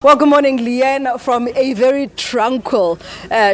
Well, good morning, Leanne, from a very tranquil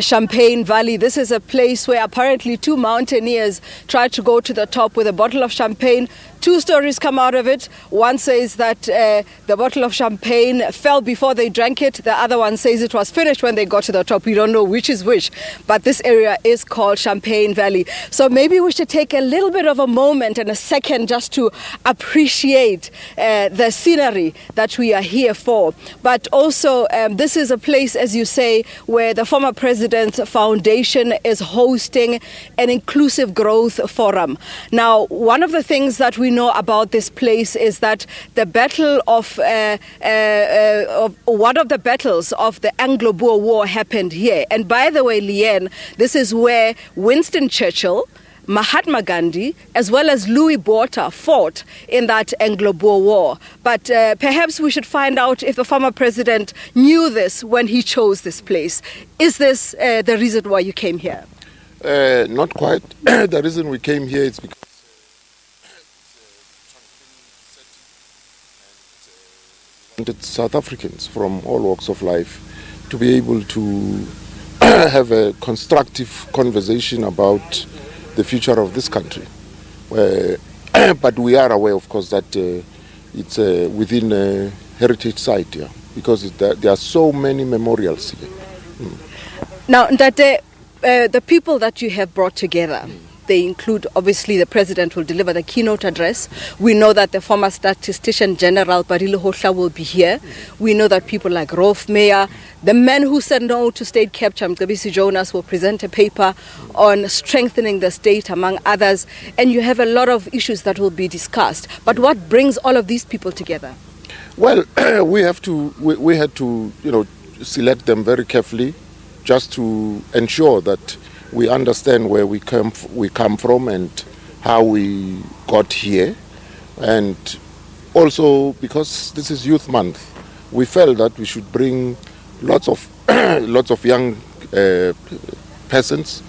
Champagne Valley. This is a place where apparently two mountaineers tried to go to the top with a bottle of champagne. Two stories come out of it. One says that the bottle of champagne fell before they drank it. The other one says it was finished when they got to the top. We don't know which is which, but this area is called Champagne Valley. So maybe we should take a little bit of a moment and a second just to appreciate the scenery that we are here for. But also, this is a place, as you say, where the former president's foundation is hosting an inclusive growth forum. Now, one of the things that we know about this place is that the battle of one of the battles of the Anglo-Boer War happened here. And by the way, Leanne, this is where Winston Churchill, Mahatma Gandhi, as well as Louis Botha fought in that Anglo-Boer War. But perhaps we should find out if the former president knew this when he chose this place. Is this the reason why you came here? Not quite. The reason we came here is because wanted South Africans from all walks of life to be able to have a constructive conversation about the future of this country. But we are aware, of course, that it's within a heritage site, yeah, because there are so many memorials here. Now, Ntate, the people that you have brought together, they include, obviously, the president will deliver the keynote address. We know that the former statistician general, Barilo Hotla, will be here. We know that people like Rolf Meyer, the man who said no to state capture, Mcebisi Jonas, will present a paper on strengthening the state, among others. And you have a lot of issues that will be discussed. But what brings all of these people together? Well, we had to, select them very carefully, just to ensure that we understand where we come from and how we got here. And also, because this is Youth Month, we felt that we should bring lots of young persons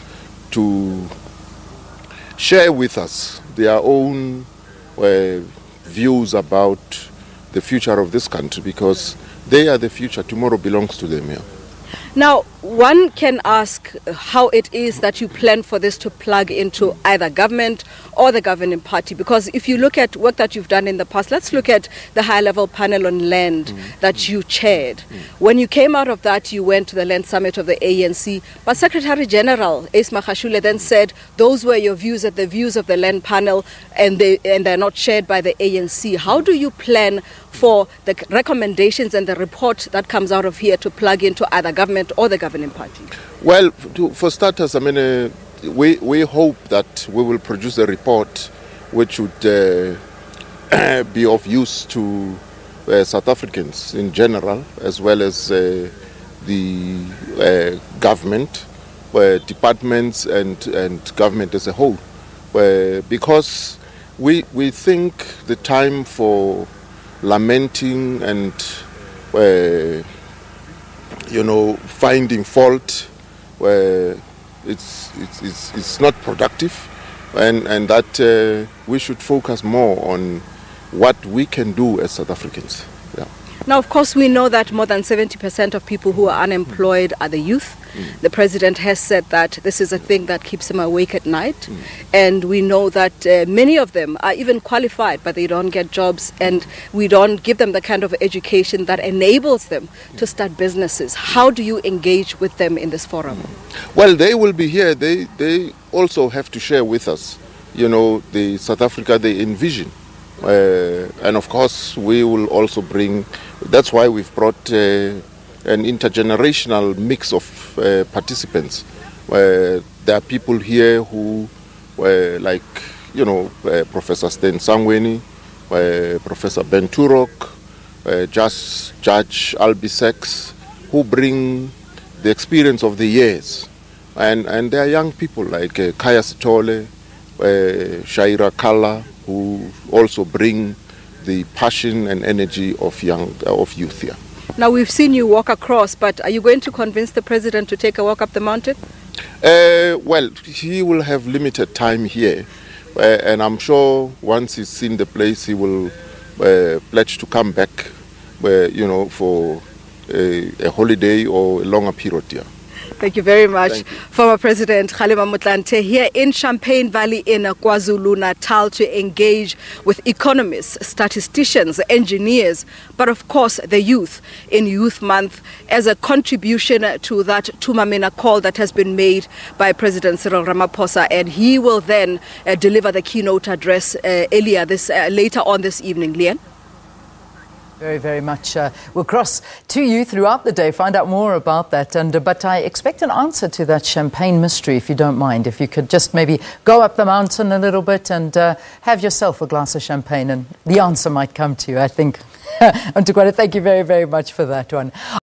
to share with us their own views about the future of this country, because they are the future. Tomorrow belongs to them. Yeah. Now, one can ask how it is that you plan for this to plug into either government or the governing party, because if you look at work that you've done in the past, let's look at the high-level panel on land that you chaired. When you came out of that, you went to the land summit of the ANC, but Secretary General Ace Magashule then said those were your views at the views of the land panel, and they're not shared by the ANC. How do you plan for the recommendations and the report that comes out of here to plug into either government or the governing party? Well, for starters, I mean, we hope that we will produce a report which would be of use to South Africans in general, as well as the government, departments and government as a whole. Because we think the time for lamenting and finding fault it's not productive, and that we should focus more on what we can do as South Africans. Yeah. Now, of course, we know that more than 70% of people who are unemployed are the youth. The president has said that this is a thing that keeps them awake at night. And we know that many of them are even qualified, but they don't get jobs, and we don't give them the kind of education that enables them to start businesses. How do you engage with them in this forum? Well, they will be here. They also have to share with us, the South Africa they envision. And of course, we will also bring, that's why we've brought an intergenerational mix of participants. There are people here who were like, Professor Sten Sangweni, Professor Ben Turok, Judge Albisex, who bring the experience of the years. And there are young people like Kaya Sitole, Shaira Kala, who also bring the passion and energy of youth here. Now, we've seen you walk across, but are you going to convince the president to take a walk up the mountain? Well, he will have limited time here, and I'm sure once he's seen the place, he will pledge to come back, for a holiday or a longer period here. Thank you very much. Former President Kgalema Motlanthe here in Champagne Valley in KwaZulu-Natal to engage with economists, statisticians, engineers, but of course the youth in Youth Month as a contribution to that Thuma Mina call that has been made by President Cyril Ramaphosa, and he will then deliver the keynote address later on this evening. Leanne? Very, very much. We'll cross to you throughout the day, find out more about that. But I expect an answer to that champagne mystery, if you don't mind. If you could just maybe go up the mountain a little bit and have yourself a glass of champagne, and the answer might come to you, I think. Nthakoane, thank you very, very much for that one.